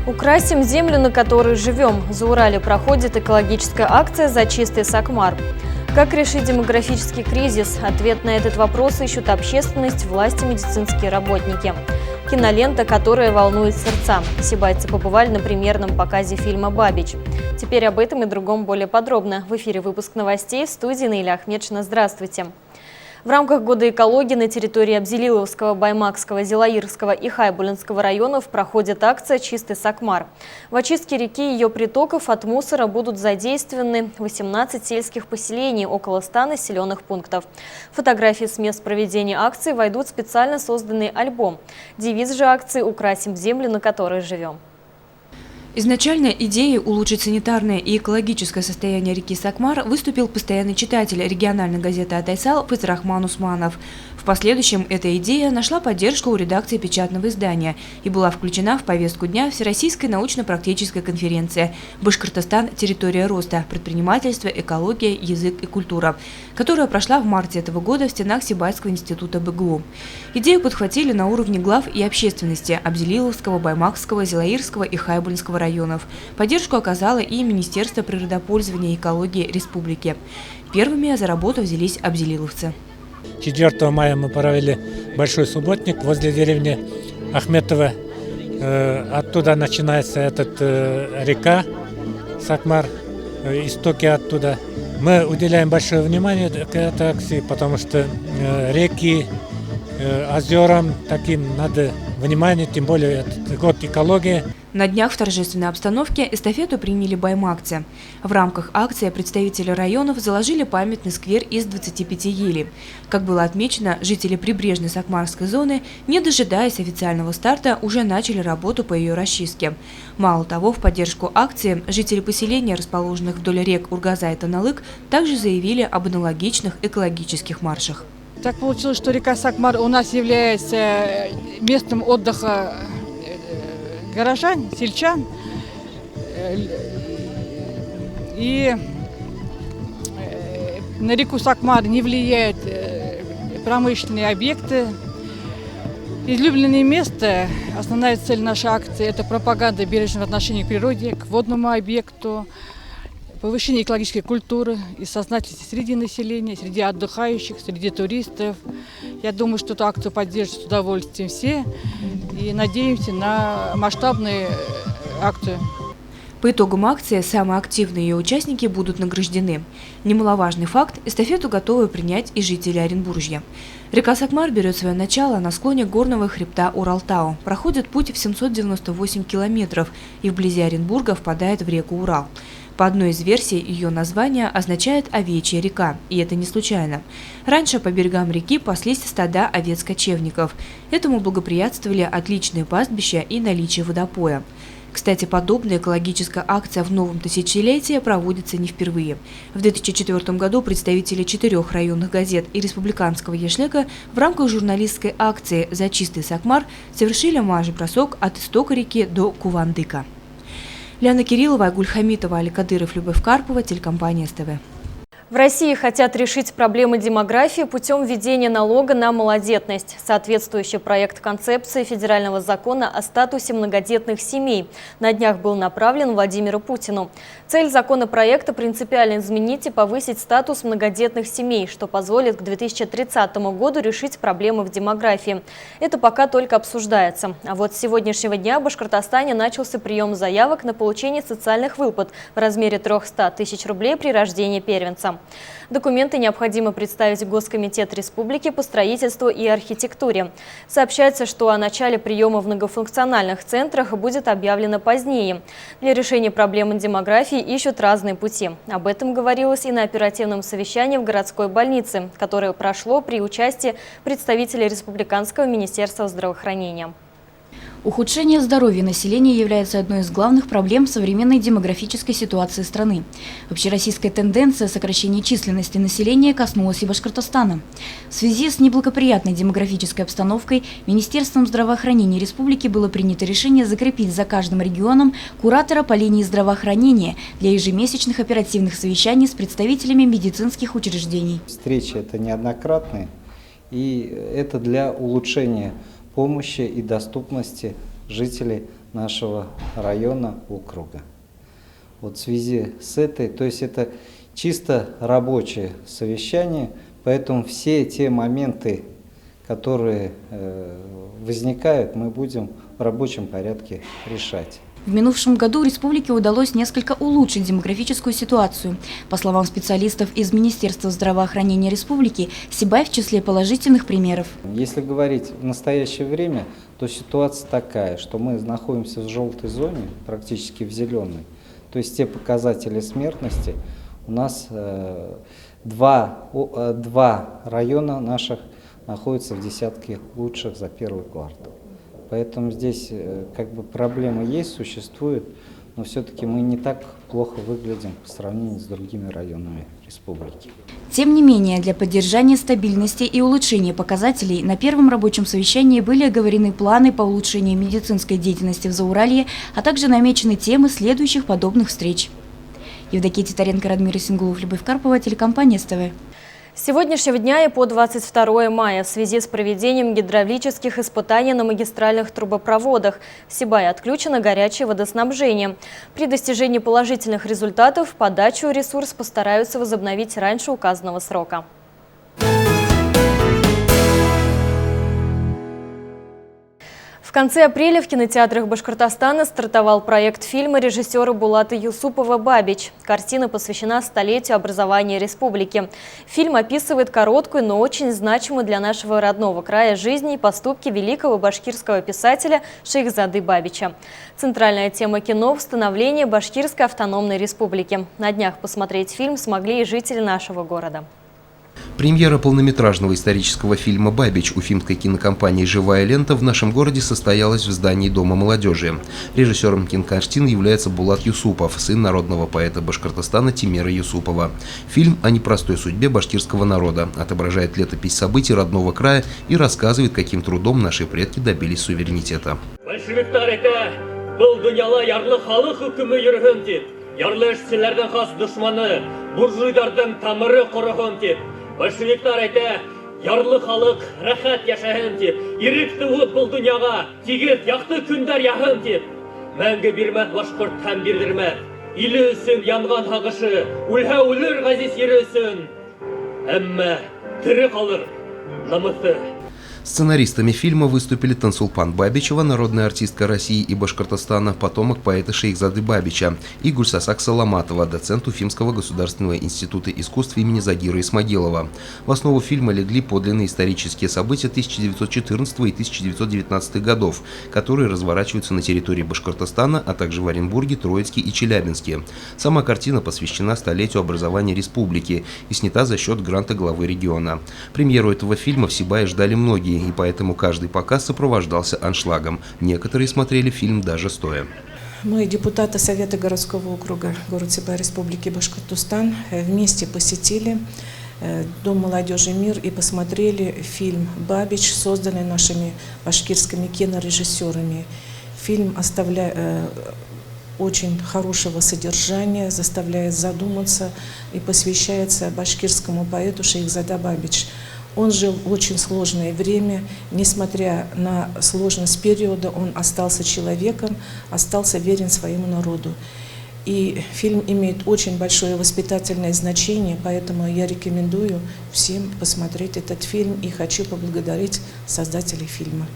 Украсим землю, на которой живем. За Урале проходит экологическая акция «За чистый Сакмар». Как решить демографический кризис? Ответ на этот вопрос ищут общественность, власти, медицинские работники. Кинолента, которая волнует сердца. Сибайцы побывали на премьерном показе фильма «Бабич». Теперь об этом и другом более подробно. В эфире выпуск новостей, в студии Наиля Ахмедшина. Здравствуйте. В рамках Года экологии на территории Абзелиловского, Баймакского, Зилаирского и Хайбулинского районов проходит акция «Чистый Сакмар». В очистке реки и ее притоков от мусора будут задействованы 18 сельских поселений, около 100 населенных пунктов. Фотографии с мест проведения акции войдут в специально созданный альбом. Девиз же акции «Украсим землю, на которой живем». Изначально идеей улучшить санитарное и экологическое состояние реки Сакмар выступил постоянный читатель региональной газеты «Атайсал» Фазрахман Усманов. В последующем эта идея нашла поддержку у редакции печатного издания и была включена в повестку дня Всероссийской научно-практической конференции «Башкортостан. Территория роста. Предпринимательство, экология, язык и культура», которая прошла в марте этого года в стенах Сибайского института БГУ. Идею подхватили на уровне глав и общественности Абзелиловского, Баймакского, Зилаирского и Хайбулинского районов. Поддержку оказало и Министерство природопользования и экологии республики. Первыми за работу взялись абзелиловцы. 4 мая мы провели большой субботник возле деревни Ахметова. Оттуда начинается река Сакмар, истоки оттуда. Мы уделяем большое внимание к этой акции, потому что реки, озерам таким надо внимание, тем более это год экологии. На днях в торжественной обстановке эстафету приняли баймакцы. В рамках акции представители районов заложили памятный сквер из 25 елей. Как было отмечено, жители прибрежной Сакмарской зоны, не дожидаясь официального старта, уже начали работу по ее расчистке. Мало того, в поддержку акции жители поселений, расположенных вдоль рек Ургаза и Таналык, также заявили об аналогичных экологических маршах. Так получилось, что река Сакмар у нас является местом отдыха горожан, сельчан. И на реку Сакмар не влияют промышленные объекты. Излюбленное место, основная цель нашей акции – это пропаганда бережного отношения к природе, к водному объекту, повышение экологической культуры и сознательности среди населения, среди отдыхающих, среди туристов. Я думаю, что эту акцию поддержат с удовольствием все и надеемся на масштабную акцию. По итогам акции самые активные ее участники будут награждены. Немаловажный факт – эстафету готовы принять и жители Оренбуржья. Река Сакмар берет свое начало на склоне горного хребта Уралтау, проходит путь в 798 километров и вблизи Оренбурга впадает в реку Урал. По одной из версий, ее название означает «овечья река», и это не случайно. Раньше по берегам реки паслись стада овец-кочевников. Этому благоприятствовали отличные пастбища и наличие водопоя. Кстати, подобная экологическая акция в новом тысячелетии проводится не впервые. В 2004 году представители 4 районных газет и республиканского Ешлека в рамках журналистской акции «За чистый Сакмар» совершили марш-бросок от истока реки до Кувандыка. Ляна Кириллова, Айгуль Хамитова, Али Кадыров, Любовь Карпова, телекомпания СТВ. В России хотят решить проблемы демографии путем введения налога на малодетность. Соответствующий проект концепции федерального закона о статусе многодетных семей на днях был направлен Владимиру Путину. Цель законопроекта – принципиально изменить и повысить статус многодетных семей, что позволит к 2030 году решить проблемы в демографии. Это пока только обсуждается. А вот с сегодняшнего дня в Башкортостане начался прием заявок на получение социальных выплат в размере 300 тысяч рублей при рождении первенца. Документы необходимо представить в Госкомитет Республики по строительству и архитектуре. Сообщается, что о начале приема в многофункциональных центрах будет объявлено позднее. Для решения проблемы демографии ищут разные пути. Об этом говорилось и на оперативном совещании в городской больнице, которое прошло при участии представителей Республиканского министерства здравоохранения. Ухудшение здоровья населения является одной из главных проблем современной демографической ситуации страны. Общероссийская тенденция сокращения численности населения коснулась и Башкортостана. В связи с неблагоприятной демографической обстановкой Министерством здравоохранения республики было принято решение закрепить за каждым регионом куратора по линии здравоохранения для ежемесячных оперативных совещаний с представителями медицинских учреждений. Встречи это неоднократные, и это для улучшения помощи и доступности жителей нашего района, округа. Вот в связи с этой, то есть это чисто рабочее совещание, поэтому все те моменты, которые возникают, мы будем в рабочем порядке решать. В минувшем году республике удалось несколько улучшить демографическую ситуацию. По словам специалистов из Министерства здравоохранения республики, Сибай в числе положительных примеров. Если говорить в настоящее время, то ситуация такая, что мы находимся в желтой зоне, практически в зеленой. То есть те показатели смертности у нас два района наших находятся в десятке лучших за первый квартал. Поэтому здесь как бы проблема есть, существует, но все-таки мы не так плохо выглядим по сравнению с другими районами республики. Тем не менее, для поддержания стабильности и улучшения показателей на первом рабочем совещании были оговорены планы по улучшению медицинской деятельности в Зауралье, а также намечены темы следующих подобных встреч. Евдокия Титаренко, Радмир Исингулов, Любовь Карпова, телекомпания СТВ. С сегодняшнего дня и по 22 мая в связи с проведением гидравлических испытаний на магистральных трубопроводах в Сибае отключено горячее водоснабжение. При достижении положительных результатов подачу ресурс постараются возобновить раньше указанного срока. В конце апреля в кинотеатрах Башкортостана стартовал проект фильма режиссера Булата Юсупова «Бабич». Картина посвящена столетию образования республики. Фильм описывает короткую, но очень значимую для нашего родного края жизнь и поступки великого башкирского писателя Шейхзады Бабича. Центральная тема кино – становление Башкирской автономной республики. На днях посмотреть фильм смогли и жители нашего города. Премьера полнометражного исторического фильма «Бабич» уфимской кинокомпании «Живая лента» в нашем городе состоялась в здании Дома молодежи. Режиссером кинокартины является Булат Юсупов, сын народного поэта Башкортостана Тимера Юсупова. Фильм о непростой судьбе башкирского народа, отображает летопись событий родного края и рассказывает, каким трудом наши предки добились суверенитета. Большевиктар әйтә, ярлы халық рәхәт яшәһен дип, ирек туып бұл дөньяга, тигез яқты көндәр яһын дип. Мәңге бирмәс башкорт һәм бирдермәс. Иле өсөн янган һагышы, үлһә үлер газиз ере өсөн. Әмма тере калыр намысы. Сценаристами фильма выступили Тансулпан Бабичева, народная артистка России и Башкортостана, потомок поэта Шейхзады Бабича, и Гульсасак Саламатова, доцент Уфимского государственного института искусств имени Загира Исмагилова. В основу фильма легли подлинные исторические события 1914 и 1919 годов, которые разворачиваются на территории Башкортостана, а также в Оренбурге, Троицке и Челябинске. Сама картина посвящена столетию образования республики и снята за счет гранта главы региона. Премьеру этого фильма в Сибае ждали многие, и поэтому каждый показ сопровождался аншлагом. Некоторые смотрели фильм даже стоя. Мы, депутаты Совета городского округа город Сибай Республики Башкортостан, вместе посетили Дом молодежи «Мир» и посмотрели фильм «Бабич», созданный нашими башкирскими кинорежиссерами. Фильм оставляет очень хорошего содержания, заставляет задуматься и посвящается башкирскому поэту Шейхзада Бабич. Он жил в очень сложное время, несмотря на сложность периода, он остался человеком, остался верен своему народу. И фильм имеет очень большое воспитательное значение, поэтому я рекомендую всем посмотреть этот фильм и хочу поблагодарить создателей фильма.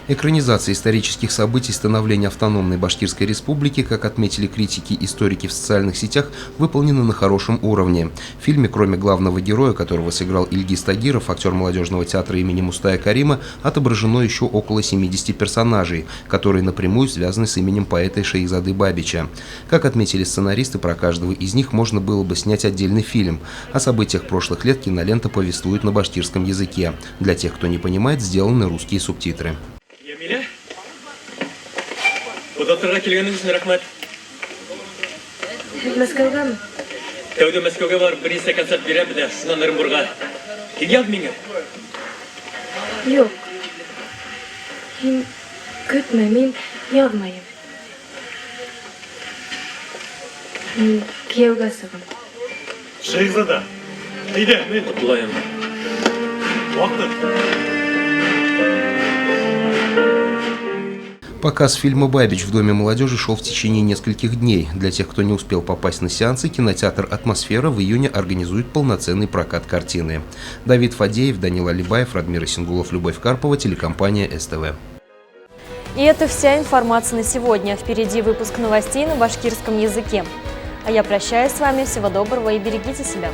Экранизация исторических событий становления автономной Башкирской республики, как отметили критики и историки в социальных сетях, выполнена на хорошем уровне. В фильме, кроме главного героя, которого сыграл Ильгиз Тагиров, актер молодежного театра имени Мустая Карима, отображено еще около 70 персонажей, которые напрямую связаны с именем поэта Шейхзады Бабича. Как отметили сценаристы, про каждого из них можно было бы снять отдельный фильм. О событиях прошлых лет кинолента повествует на башкирском языке. Для тех, кто не понимает, сделаны русские субтитры. Доктора келгеніңіз үшін рахмет. Мәскәүгәме? Тәуде Мәскәүгә барып біресе концерт берем дә, шуннан Оренбурга. Килгән миңа? Юк. Һин көтмә, мин язмайым. Мин кияүгә сыгам. Шейхзада. Әйдә, мин котлаем. Вакыт. Показ фильма «Бабич» в Доме молодежи шел в течение нескольких дней. Для тех, кто не успел попасть на сеансы, кинотеатр «Атмосфера» в июне организует полноценный прокат картины. Давид Фадеев, Данил Алибаев, Радмир Исенгулов, Любовь Карпова, телекомпания СТВ. И это вся информация на сегодня. Впереди выпуск новостей на башкирском языке. А я прощаюсь с вами. Всего доброго и берегите себя.